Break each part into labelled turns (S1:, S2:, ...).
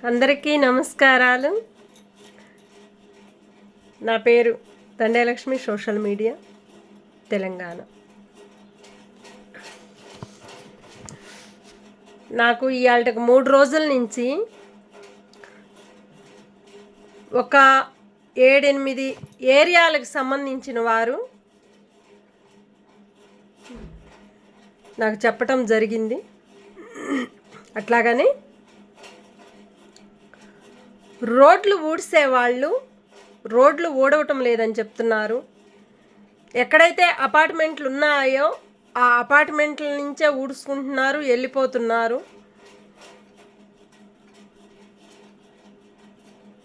S1: అందరికీ నమస్కారాలు. నా పేరు దండేలక్ష్మి, సోషల్ మీడియా తెలంగాణ. నాకు ఇవాళకి 3 రోజుల నుంచి ఒక 7-8 ఏరియాలకు సంబంధించిన వారు నాకు చెప్పటం జరిగింది. అట్లాగనే రోడ్లు ఊడ్చేవాళ్ళు రోడ్లు ఊడవటం లేదని చెప్తున్నారు. ఎక్కడైతే అపార్ట్మెంట్లు ఉన్నాయో ఆ అపార్ట్మెంట్ల నుంచే ఊడ్చుకుంటున్నారు, వెళ్ళిపోతున్నారు.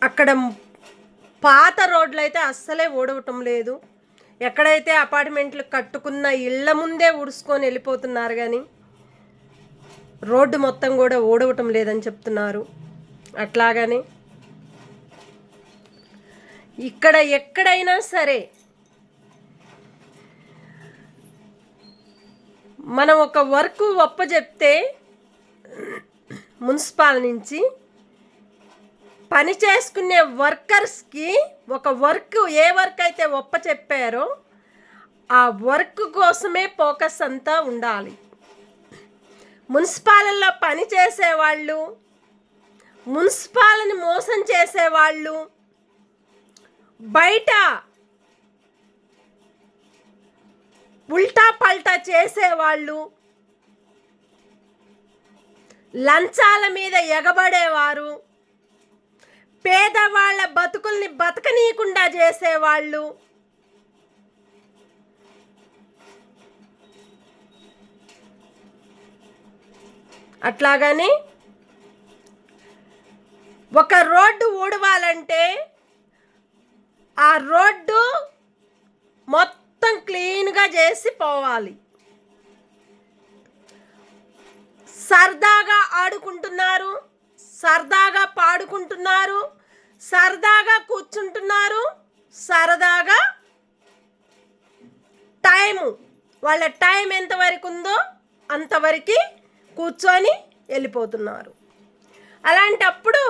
S1: అక్కడ పాత రోడ్లు అయితే అస్సలే ఊడవటం లేదు. ఎక్కడైతే అపార్ట్మెంట్లు కట్టుకున్న ఇళ్ల ముందే ఊడ్చుకొని వెళ్ళిపోతున్నారు, కానీ రోడ్డు మొత్తం కూడా ఊడవటం లేదని చెప్తున్నారు. అట్లాగని ఇక్కడ ఎక్కడైనా సరే మనం ఒక వర్క్ ఒప్పజెప్తే మున్సిపల్ నుంచి పని చేసుకునే వర్కర్స్కి ఒక వర్క్ ఏ వర్క్ అయితే ఒప్పచెప్పారో ఆ వర్క్ కోసమే ఫోకస్ అంతా ఉండాలి. మున్సిపాలలో పని చేసేవాళ్ళు, మున్సిపాలని మోసం చేసేవాళ్ళు, బయట ఉల్టా పల్టా చేసేవాళ్ళు, లంచాల మీద ఎగబడేవారు, పేదవాళ్ళ బతుకుల్ని బతకనీయకుండా చేసేవాళ్ళు, అట్లాగని ఒక రోడ్డు ఊడవాలంటే ఆ రోడ్డు మొత్తం క్లీన్గా చేసి పోవాలి. సరదాగా ఆడుకుంటున్నారు, సరదాగా పాడుకుంటున్నారు, సరదాగా కూర్చుంటున్నారు, సరదాగా వాళ్ళ టైం ఎంతవరకు ఉందో అంతవరకు కూర్చొని వెళ్ళిపోతున్నారు. అలాంటప్పుడు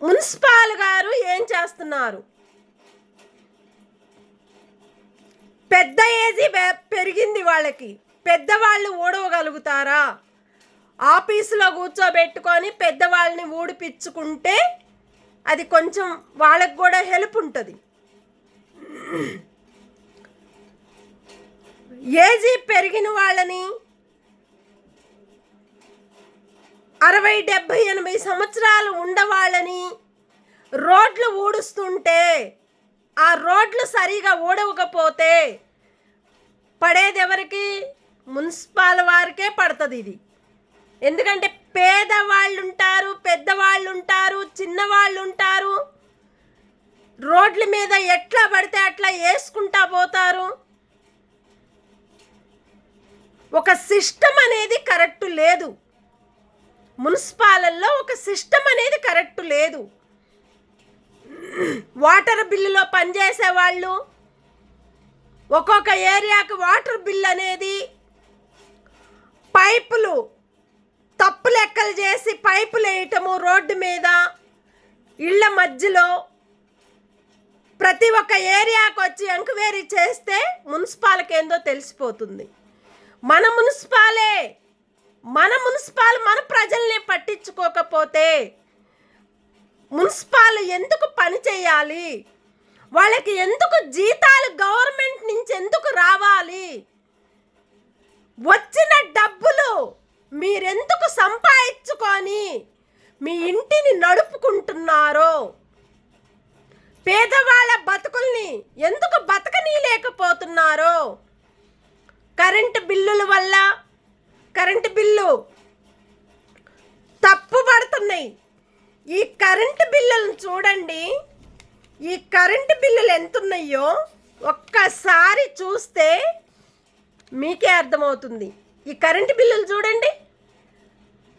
S1: మున్సిపల్ గారు ఏం చేస్తున్నారు? పెద్ద ఏజీ పెరిగింది వాళ్ళకి, పెద్దవాళ్ళు ఊడవగలుగుతారా? ఆఫీసులో కూర్చోబెట్టుకొని పెద్దవాళ్ళని ఊడిపించుకుంటే అది కొంచెం వాళ్ళకి కూడా హెల్ప్ ఉంటుంది. ఏజీ పెరిగిన వాళ్ళని 60, 70, 80 సంవత్సరాలు ఉండవాళ్ళని రోడ్లు ఊడుస్తుంటే ఆ రోడ్లు సరిగా ఊడవకపోతే పడేది ఎవరికి? మున్సిపల్ వారికే పడుతుంది ఇది. ఎందుకంటే పేదవాళ్ళు ఉంటారు, పెద్దవాళ్ళు ఉంటారు, చిన్నవాళ్ళు ఉంటారు. రోడ్ల మీద ఎట్లా పడితే అట్లా వేసుకుంటా పోతారు. ఒక సిస్టమ్ అనేది కరెక్ట్ లేదు. మున్సిపాలల్లో ఒక సిస్టమ్ అనేది కరెక్ట్ లేదు. వాటర్ బిల్లులో పనిచేసే వాళ్ళు ఒక్కొక్క ఏరియాకి వాటర్ బిల్ అనేది పైపులు తప్పు లెక్కలు చేసి పైపులు వేయటము రోడ్డు మీద, ఇళ్ళ మధ్యలో ప్రతి ఒక్క ఏరియాకి వచ్చి ఎంక్వైరీ చేస్తే మున్సిపాల్కి ఏందో తెలిసిపోతుంది. మన మున్సిపాల్ మన ప్రజల్ని పట్టించుకోకపోతే మున్సిపాల్ ఎందుకు పని చేయాలి? వాళ్ళకి ఎందుకు జీతాలు గవర్నమెంట్ నుంచి ఎందుకు రావాలి? వచ్చిన డబ్బులు మీరెందుకు సంపాదించుకొని మీ ఇంటిని నడుపుకుంటున్నారో? పేదవాళ్ళ బతుకుల్ని ఎందుకు బతకనీయలేకపోతున్నారో? కరెంటు బిల్లుల వల్ల కరెంటు బిల్లు తప్పు పడుతున్నాయి. ఈ కరెంటు బిల్లులను చూడండి. ఈ కరెంటు బిల్లులు ఎంతున్నాయో ఒక్కసారి చూస్తే మీకే అర్థమవుతుంది. ఈ కరెంటు బిల్లులు చూడండి.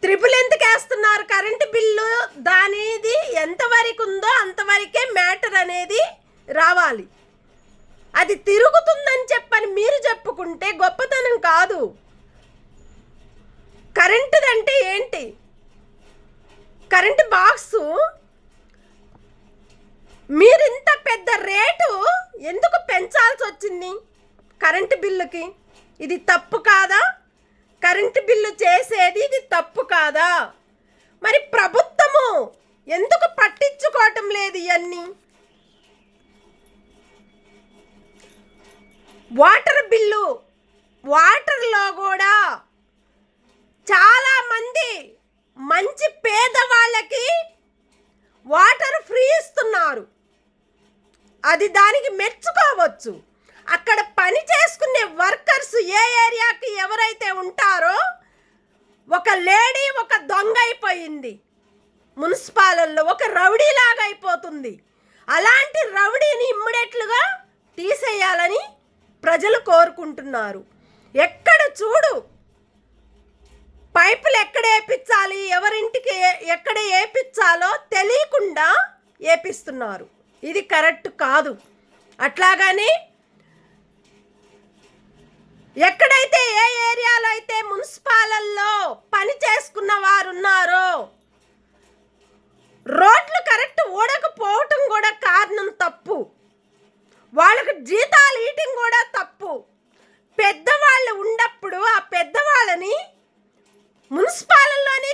S1: త్రిపుల్ ఎందుకు వేస్తున్నారు కరెంటు బిల్లు? దానిది ఎంతవరకు ఉందో అంతవరకే మ్యాటర్ అనేది రావాలి. అది తిరుగుతుందని చెప్పని మీరు చెప్పుకుంటే గొప్పతనం కాదు. కరెంటుదంటే ఏంటి? కరెంటు బాక్సు మీరు ఇంత పెద్ద రేటు ఎందుకు పెంచాల్సి వచ్చింది కరెంటు బిల్లుకి? ఇది తప్పు కాదా? కరెంటు బిల్లు చేసేది ఇది తప్పు కాదా? మరి ప్రభుత్వము ఎందుకు పట్టించుకోవటం లేదు ఇవన్నీ? వాటర్ బిల్లు, వాటర్లో కూడా చాలామంది మంచి పేదవాళ్ళకి వాటర్ ఫ్రీ ఇస్తున్నారు. అది దానికి మెచ్చుకోవచ్చు. అక్కడ పని చేసుకునే వర్కర్స్ ఏ ఏరియాకి ఎవరైతే ఉంటారో, ఒక లేడీ ఒక దొంగ అయిపోయింది మున్సిపాలలో, ఒక రౌడీలాగా అయిపోతుంది. అలాంటి రౌడీని ఇమ్మీడియట్లుగా తీసేయాలని ప్రజలు కోరుకుంటున్నారు. ఎక్కడ చూడు పైపులు ఎక్కడ వేపించాలి, ఎవరింటికి ఎక్కడ వేపించాలో తెలియకుండా వేపిస్తున్నారు. ఇది కరెక్ట్ కాదు. అట్లాగని ఎక్కడైతే ఏ ఏరియాలో అయితే మున్సిపాలల్లో పని చేసుకున్న వారు ఉన్నారో రోడ్లు కరెక్ట్ ఊడకపోవటం కూడా కారణం తప్పు. వాళ్ళకు జీతాలు ఇవ్వటం కూడా తప్పు. పెద్దవాళ్ళు ఉన్నప్పుడు ఆ పెద్దవాళ్ళని మున్సిపాలల్లోనే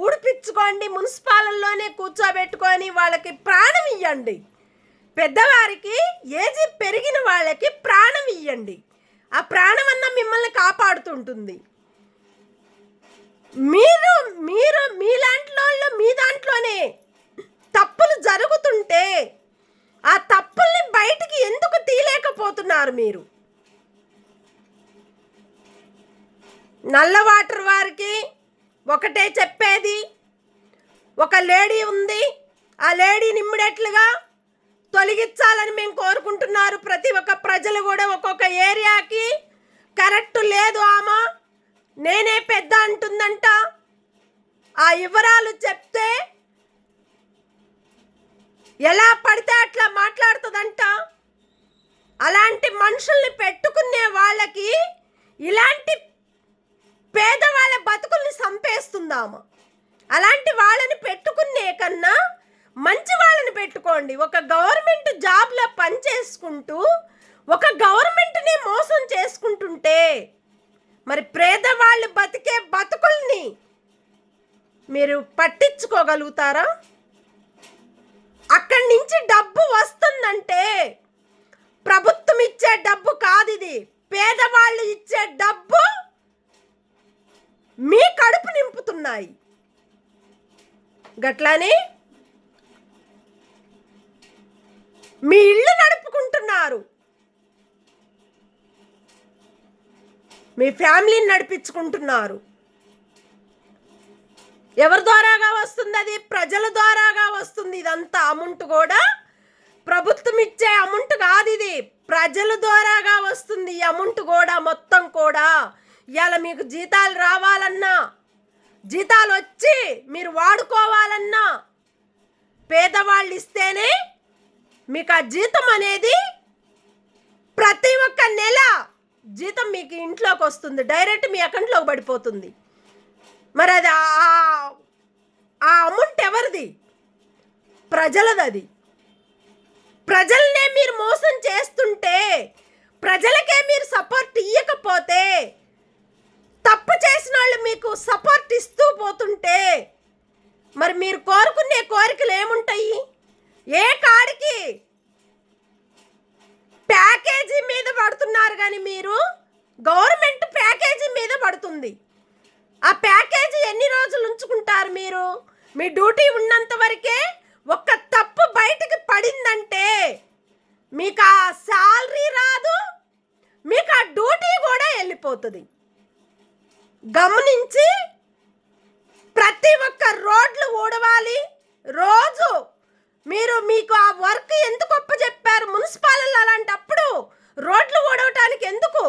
S1: ఊడిపించుకోండి, మున్సిపాలల్లోనే కూర్చోబెట్టుకొని వాళ్ళకి ప్రాణం ఇవ్వండి. పెద్దవారికి ఏజ్ పెరిగిన వాళ్ళకి ప్రాణం ఇవ్వండి. ఆ ప్రాణం అన్న మిమ్మల్ని కాపాడుతుంటుంది. మీరు మీరు మీ దాంట్లోనే తప్పులు జరుగుతుంటే ఆ తప్పుల్ని బయటికి ఎందుకు తీయలేకపోతున్నారు మీరు? నల్ల వాటర్ వారికి ఒకటే చెప్పేది, ఒక లేడీ ఉంది, ఆ లేడీని ఇమ్మీడియట్లుగా తొలగించాలని మేము కోరుకుంటున్నారు. ప్రతి ఒక్క ప్రజలు కూడా ఒక్కొక్క ఏరియాకి కరెక్ట్ లేదు, ఆమె నేనే పెద్ద అంటుందంట. ఆ వివరాలు చెప్తే ఎలా పడితే అట్లా మాట్లాడుతుందంట. అలాంటి మనుషుల్ని పెట్టుకునే వాళ్ళకి ఇలాంటి పేదవాళ్ళ బతుకుల్ని చంపేస్తుందాము. అలాంటి వాళ్ళని పెట్టుకునే కన్నా మంచి వాళ్ళని పెట్టుకోండి. ఒక గవర్నమెంట్ జాబ్లో పని చేసుకుంటూ ఒక గవర్నమెంట్ని మోసం చేసుకుంటుంటే మరి పేదవాళ్ళు బతికే బతుకుల్ని మీరు పట్టించుకోగలుగుతారా? అక్కడి నుంచి డబ్బు వస్తుందంటే ప్రభుత్వం ఇచ్చే డబ్బు కాదు, ఇది పేదవాళ్ళు ఇచ్చే డబ్బు మీ కడుపు నింపుతున్నాయి. గట్లానే మీ ఇల్లు నడుపుకుంటున్నారు, మీ ఫ్యామిలీని నడిపించుకుంటున్నారు. ఎవరి ద్వారాగా వస్తుంది? అది ప్రజల ద్వారాగా వస్తుంది. ఇదంతా అమౌంట్ కూడా ప్రభుత్వం ఇచ్చే అమౌంట్ కాదు, ఇది ప్రజల ద్వారాగా వస్తుంది. ఈ అమౌంట్ కూడా మొత్తం కూడా ఇవాళ మీకు జీతాలు రావాలన్నా, జీతాలు వచ్చి మీరు వాడుకోవాలన్నా పేదవాళ్ళు ఇస్తేనే మీకు ఆ జీతం అనేది ప్రతి ఒక్క నెల జీతం మీకు ఇంట్లోకి వస్తుంది, డైరెక్ట్ మీ అకౌంట్లోకి పడిపోతుంది. మరి అది ఆ అమౌంట్ ఎవరిది? ప్రజలది. అది ప్రజలనే మీరు మోసం చేస్తుంటే, ప్రజలకే మీరు సపోర్ట్ ఇవ్వకపోతే, తప్పు చేసిన వాళ్ళు మీకు సపోర్ట్ ఇస్తూ పోతుంటే మరి మీరు కోరుకునే కోరికలు ఏముంటాయి? ఏ కాడికి ప్యాకేజీ మీద పడుతున్నారు కానీ మీరు గవర్నమెంట్ ప్యాకేజీ మీద పడుతుంది. ఆ ప్యాకేజీ ఎన్ని రోజులు ఉంచుకుంటారు మీరు? మీ డ్యూటీ ఉన్నంత వరకే. ఒక్క తప్పు బయటికి పడిందంటే మీకు ఆ శాలరీ రాదు, మీకు ఆ డ్యూటీ కూడా వెళ్ళిపోతుంది. గమనించి ప్రతి ఒక్క రోడ్లు ఊడవాలి. రోజు మీకు ఆ వర్క్ ఎందుకు అప్పచెప్పారు మున్సిపాలిటీలో? అలాంటప్పుడు రోడ్లు ఊడవటానికి ఎందుకు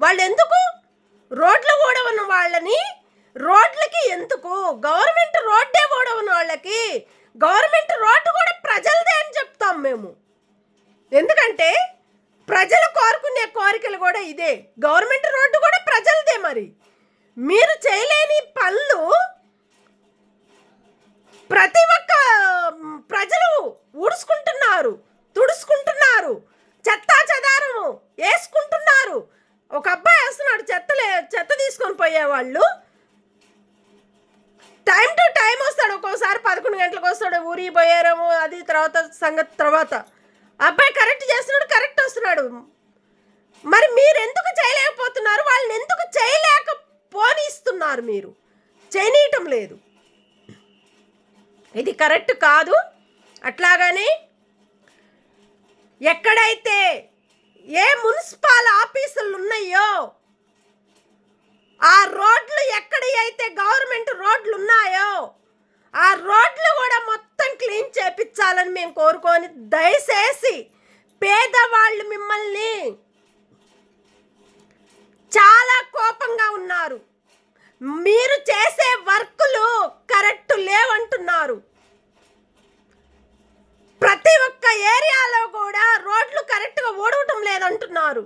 S1: వాళ్ళు రోడ్లు ఊడవని వాళ్ళని రోడ్లకి ఎందుకు? గవర్నమెంట్ రోడ్డే ఊడవని వాళ్ళకి గవర్నమెంట్ రోడ్డు కూడా ప్రజలదే అని చెప్తాం మేము. ఎందుకంటే ప్రజలు కోరుకునే కోరికలు కూడా ఇదే. గవర్నమెంట్ రోడ్డు కూడా ప్రజలదే. మరి మీరు చేయలేని పనులు ప్రతి ఒక్క ప్రజలు ఊడ్చుకుంటున్నారు, తుడుచుకుంటున్నారు, చెత్త చెదారము వేసుకుంటున్నారు. ఒక అబ్బాయి వస్తున్నాడు చెత్త తీసుకొని పోయేవాళ్ళు. టైం టు టైం వస్తాడు, ఒక్కోసారి 11 గంటలకు వస్తాడు, ఊరికి పోయారేమో అది తర్వాత సంగతి. తర్వాత అబ్బాయి కరెక్ట్ చేస్తున్నాడు, కరెక్ట్ వస్తున్నాడు. మరి మీరు ఎందుకు చేయలేకపోతున్నారు? వాళ్ళని ఎందుకు చేయలేకపోనిస్తున్నారు? మీరు చేయనీయటం లేదు. ఇది కరెక్ట్ కాదు. అట్లాగని ఎక్కడైతే ఏ మున్సిపల్ ఆఫీసులు ఉన్నాయో ఆ రోడ్లు, ఎక్కడైతే గవర్నమెంట్ రోడ్లు ఉన్నాయో ఆ రోడ్లు కూడా మొత్తం క్లీన్ చేపించాలని మేము కోరుకొని, దయచేసి పేదవాళ్ళు మిమ్మల్ని చాలా కోపంగా ఉన్నారు. మీరు చేసే వర్కులు కరెక్ట్ లేవంటున్నారు. ప్రతి ఒక్క ఏరియాలో కూడా రోడ్లు కరెక్ట్గా ఓడవటం లేదంటున్నారు.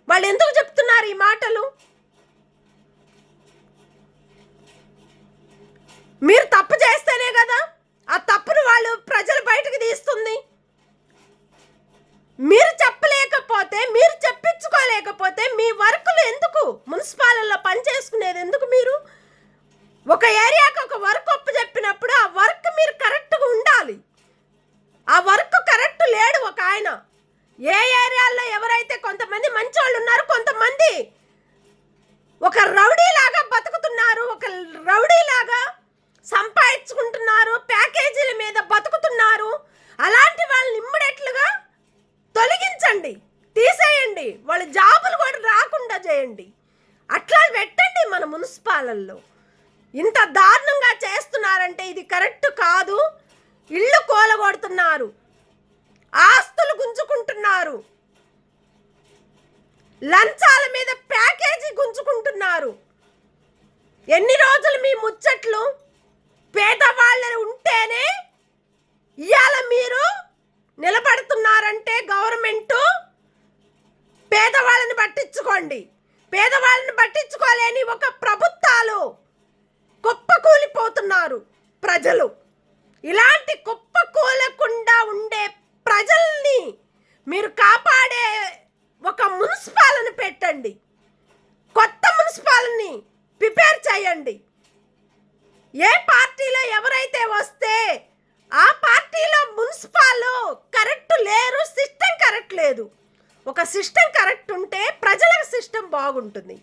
S1: వాళ్ళు ఎందుకు చెప్తున్నారు ఈ మాటలు? మీరు తప్పు చేస్తేనే కదా ఆ తప్పును వాళ్ళు ప్రజలు బయటకు తీస్తుంది. మీరు చెప్పలేకపోతే, మీరు చెప్పించుకోలేకపోతే మీ వర్కులు ఎందుకు? మున్సిపాలిటీలో పనిచేసుకునేది ఎందుకు? మీరు ఒక ఏరియాకి ఒక వర్క్ అప్పు చెప్పినప్పుడు ఆ వర్క్ మీరు కరెక్ట్గా ఉండాలి. ఆ వర్క్ కరెక్ట్ లేడు ఒక ఆయన. ఏ ఏరియాల్లో ఎవరైతే కొంతమంది మంచి వాళ్ళు ఉన్నారు, కొంతమంది ఒక రౌడీలాగా బతుకుతున్నారు, ఒక రౌడీలాగా సంపాదించుకుంటున్నారు, ప్యాకేజీల మీద బతుకుతున్నారు. అలాంటి వాళ్ళని ఇమ్మీడియట్లుగా తొలగించండి, తీసేయండి, వాళ్ళ జాబులు కూడా రాకుండా చేయండి. అట్లా పెట్టండి. మన మున్సిపాలల్లో ఇంత దారుణంగా చేస్తున్నారంటే ఇది కరెక్ట్ కాదు. ఇళ్ళు కూలగొడుతున్నారు, ఆస్తులు గుంజుకుంటున్నారు, లంచాల మీద ప్యాకేజీ గుంజుకుంటున్నారు. ఎన్ని రోజులు మీ ముచ్చట్లు? పేదవాళ్ళు ఉంటేనే ఇవాళ మీరు నిలబడుతున్నారంటే గవర్నమెంటు పేదవాళ్ళని పట్టించుకోండి. పేదవాళ్ళని పట్టించుకోలేని ఒక ప్రభుత్వాలు కుప్పకూలిపోతున్నారు ప్రజలు. ఇలాంటి కుప్పకూలకుండా ఉండే ప్రజల్ని మీరు కాపాడే ఒక మున్సిపాలిటీని పెట్టండి. కొత్త మున్సిపాలిటీని ప్రిపేర్ చేయండి. ఏ పార్టీలో ఎవరైతే వస్తే ఆ పార్టీలో మున్సిపాలు కరెక్ట్ లేరు, సిస్టమ్ కరెక్ట్ లేదు. ఒక సిస్టమ్ కరెక్ట్ ఉంటే ప్రజలకు సిస్టమ్ బాగుంటుంది.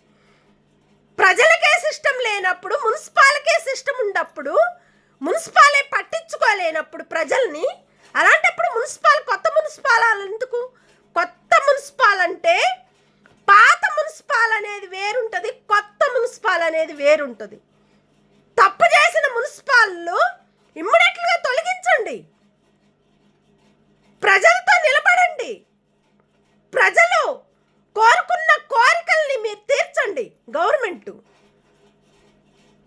S1: ప్రజలకే సిస్టమ్ లేనప్పుడు, మున్సిపాలకే సిస్టమ్ ఉన్నప్పుడు, మున్సిపాలే పట్టించుకోలేనప్పుడు ప్రజల్ని, అలాంటప్పుడు కొత్త మున్సిపాల్ ఎందుకు? కొత్త మున్సిపాల్ అంటే పాత మున్సిపాల్ అనేది వేరుంటుంది, కొత్త మున్సిపాల్ అనేది వేరుంటుంది. తప్పు చేసిన మున్సిపాల్లో ఇమ్మీడియట్గా తొలగించండి. ప్రజలతో నిలబడండి. ప్రజలు కోరుకున్న కోరికల్ని మీరు తీర్చండి. గవర్నమెంట్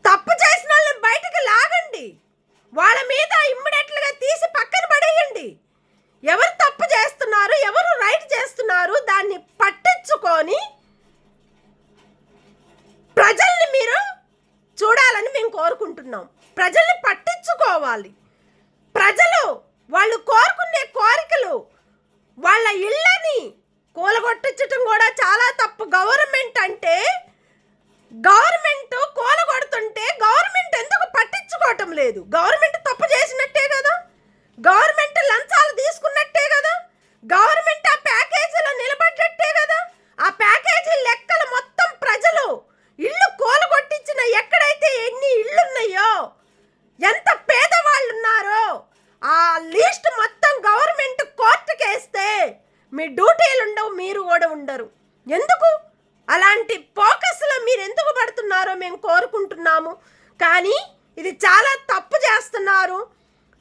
S1: తప్పు చేసిన వాళ్ళని బయటకు లాగండి. వాళ్ళ మీద ఇమ్మీడియట్గా తీసి పక్కన పడేయండి. ఎవరు తప్పు చేస్తున్నారు, ఎవరు రైట్ చేస్తున్నారు దాన్ని పట్టించుకొని ప్రజల్ని మీరు చూడాలని మేము కోరుకుంటున్నాం. ప్రజల్ని పట్టించుకోవాలి. ప్రజలు వాళ్ళు కోరుకునే కోరికలు, వాళ్ళ ఇళ్ళని కూలగొట్టించడం కూడా చాలా తప్పు. గవర్నమెంట్ కూలగొడుతుంటే గవర్నమెంట్ ఎందుకు పట్టించుకోవటం లేదు? గవర్నమెంట్ తప్పు చేసినట్టే కదా, గవర్నమెంట్ లంచాలు తీసుకున్నట్టే కదా, గవర్నమెంట్ ఆ ప్యాకేజీలో నిలబడ్డట్టే కదా. ఆ ప్యాకేజీ లెక్కలు మొత్తం ప్రజలు ఇల్లు కూలగొట్టించిన ఎక్కడైతే ఎన్ని ఇళ్ళు ఉన్నాయో, ఎంత పేదవాళ్ళు ఉన్నారో ఆ లిస్ట్ మొత్తం గవర్నమెంట్ కోర్టుకి వేస్తే మీ డ్యూటీలు ఉండవు, మీరు కూడా ఉండరు. ఎందుకు అలాంటి ఫోకస్లో మీరు ఎందుకు పడుతున్నారో మేము కోరుకుంటున్నాము. కానీ ఇది చాలా తప్పు చేస్తున్నారు.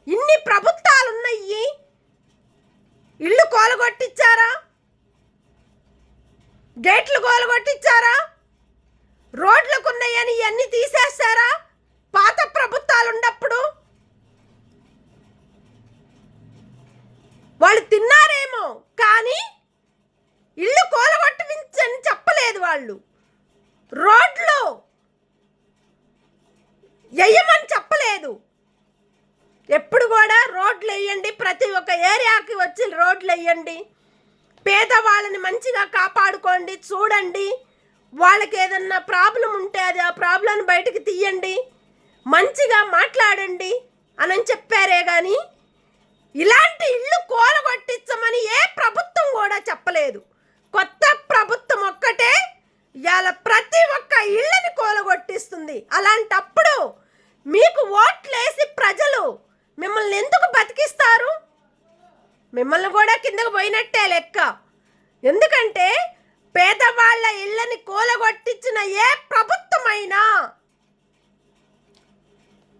S1: ఇన్ని ప్రభుత్వాలు ఉన్నాయి, ఇళ్ళు కూలగొట్టించారా, గేట్లు కూలగొట్టించారా, రోడ్లకు ఉన్నాయని ఇవన్నీ తీసేస్తారా? పాత ప్రభుత్వాలు ఉన్నప్పుడు వాళ్ళు తిన్నారేమో కానీ ఇల్లు కూలగొట్టించని చెప్పలేదు. వాళ్ళు రోడ్లు వేయమని చెప్పలేదు. ఎప్పుడు కూడా రోడ్లు వేయండి, ప్రతి ఒక్క ఏరియాకి వచ్చి రోడ్లు వేయండి. పేదవాళ్ళని మంచిగా కాపాడుకోండి, చూడండి. వాళ్ళకి ఏదన్నా ప్రాబ్లం ఉంటే అది ఆ ప్రాబ్లం బయటకు తీయండి, మంచిగా మాట్లాడండి అని చెప్పారే కానీ ఇలాంటి ఇల్లు కూలగొట్టించమని ఏ ప్రభుత్వం కూడా చెప్పలేదు. కొత్త ప్రభుత్వం ఒక్కటే ఇవాళ ప్రతి ఒక్క ఇళ్ళని కూలగొట్టిస్తుంది. అలాంటప్పుడు మీకు ఓట్లేసి ప్రజలు మిమ్మల్ని ఎందుకు బతికిస్తారు? మిమ్మల్ని కూడా కిందకు పోయినట్టే లెక్క. ఎందుకంటే పేదవాళ్ళ ఇళ్ళని కూలగొట్టించిన ఏ ప్రభుత్వమైనా,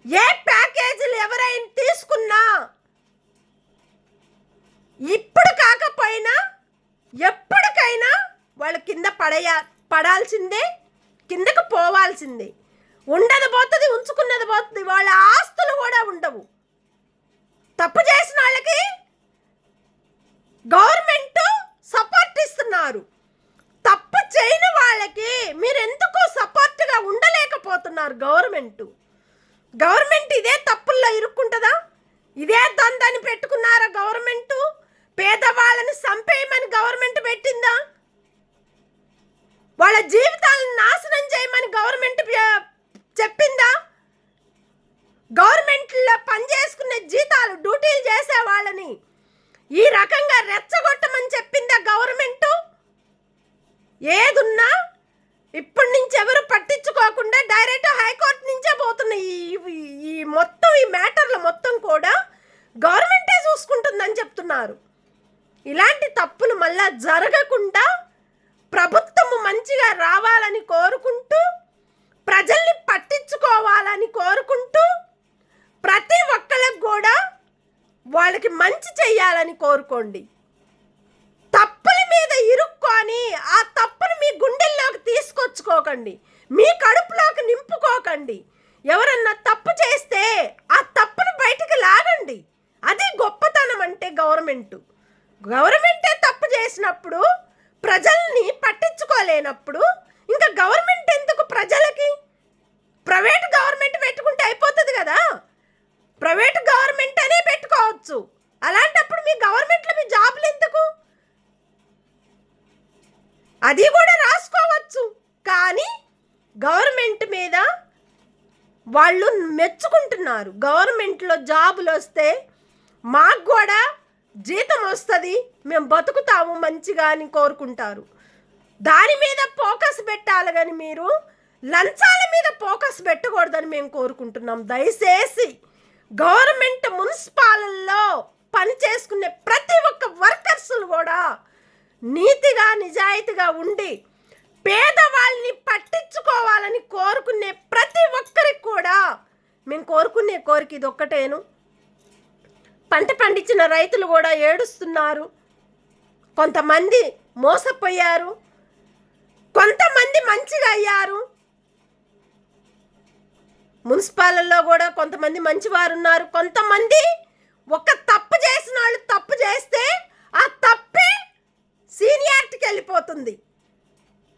S1: ఏ ప్యాకేజీలు ఎవరైనా తీసుకున్నా ఇప్పుడు కాకపోయినా ఎప్పటికైనా వాళ్ళు కింద పడాల్సిందే, కిందకు పోవాల్సిందే. ఉండదు పోతుంది, ఉంచుకున్నది పోతుంది, వాళ్ళ ఆస్తులు కూడా ఉండవు. తప్పు చేసిన వాళ్ళకి గవర్నమెంట్ సపోర్ట్ ఇస్తున్నారు. తప్పు చేయని వాళ్ళకి మీరు ఎందుకు సపోర్ట్గా ఉండలేకపోతున్నారు? గవర్నమెంట్ ఇదే తప్పుల్లో ఇరుక్కుంటుందా? ఇదే దందాన్ని పెట్టుకున్నారా గవర్నమెంట్? పేదవాళ్ళని చంపేయమని గవర్నమెంట్ పెట్టిందా? వాళ్ళ జీవితాలను నాశనం చేయమని గవర్నమెంట్ చెప్పిందా? గవర్నమెంట్లో పనిచేసుకునే జీతాలు డ్యూటీలు చేసే వాళ్ళని ఈ రకంగా రెచ్చగొట్టమని చెప్పిందా గవర్నమెంట్? ఏదున్నా ఇప్పటి నుంచి ఎవరు పట్టించుకోకుండా డైరెక్ట్ హైకోర్టు నుంచే పోతున్నాయి. ఈ మొత్తం ఈ మ్యాటర్లు మొత్తం కూడా గవర్నమెంటే చూసుకుంటుందని చెప్తున్నారు. ఇలాంటి తప్పులు మళ్ళా జరగకుండా ప్రభుత్వము మంచిగా రావాలని కోరుకుంటూ, ప్రజల్ని పట్టించుకోవాలని కోరుకుంటూ, ప్రతి ఒక్కళ్ళకి కూడా వాళ్ళకి మంచి చెయ్యాలని కోరుకోండి. తప్పుల మీద ఇరుక్కొని ఆ తప్పును మీ గుండెల్లోకి తీసుకొచ్చుకోకండి, మీ కడుపులోకి నింపుకోకండి. ఎవరన్నా తప్పు చేస్తే ఆ తప్పును బయటకు లాగండి. అది గొప్పతనం అంటే గవర్నమెంటే తప్పు చేసినప్పుడు, ప్రజల్ని పట్టించుకోలేనప్పుడు ఇంకా గవర్నమెంట్ ఎందుకు ప్రజలకి? ప్రైవేట్ గవర్నమెంట్ పెట్టుకుంటే అయిపోతుంది కదా. ప్రైవేట్ గవర్నమెంట్ అనే పెట్టుకోవచ్చు. అలాంటప్పుడు మీ గవర్నమెంట్లో మీ జాబులు ఎందుకు? అది కూడా రాసుకోవచ్చు. కానీ గవర్నమెంట్ మీద వాళ్ళు మెచ్చుకుంటున్నారు. గవర్నమెంట్లో జాబులు వస్తే మాకు కూడా జీతం వస్తుంది, మేము బతుకుతాము మంచిగా అని కోరుకుంటారు. దాని మీద ఫోకస్ పెట్టాలి కానీ మీరు లంచాల మీద ఫోకస్ పెట్టకూడదని మేము కోరుకుంటున్నాం. దయచేసి గవర్నమెంట్ మున్సిపాలలో పని చేసుకునే ప్రతి ఒక్క వర్కర్స్లు కూడా నీతిగా నిజాయితీగా ఉండి పేదవాళ్ళని పట్టించుకోవాలని కోరుకునే ప్రతి ఒక్కరికి కూడా మేము కోరుకునే కోరిక ఇది ఒక్కటేను. పంట పండించిన రైతులు కూడా ఏడుస్తున్నారు. కొంతమంది మోసపోయారు, కొంతమంది మంచిగా అయ్యారు. మున్సిపాలలో కూడా కొంతమంది మంచివారు ఉన్నారు. కొంతమంది ఒక తప్పు చేసిన వాళ్ళు తప్పు చేస్తే ఆ తప్పే సీనియారిటీకి వెళ్ళిపోతుంది.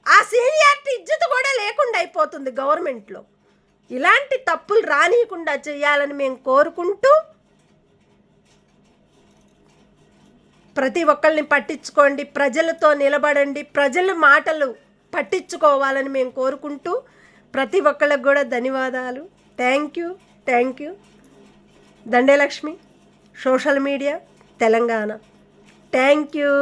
S1: ఆ సీనియారిటీ ఇజ్జత్ కూడా లేకుండా అయిపోతుంది గవర్నమెంట్లో. ఇలాంటి తప్పులు రానియకుండా చేయాలని మేము కోరుకుంటూ, ప్రతి ఒక్కరిని పట్టించుకోండి, ప్రజలతో నిలబడండి, ప్రజల మాటలు పట్టించుకోవాలని మేము కోరుకుంటూ, ప్రతి ఒక్కళ్ళకి కూడా ధన్యవాదాలు. Thank you. Dande Lakshmi, social media, Telangana. Thank you.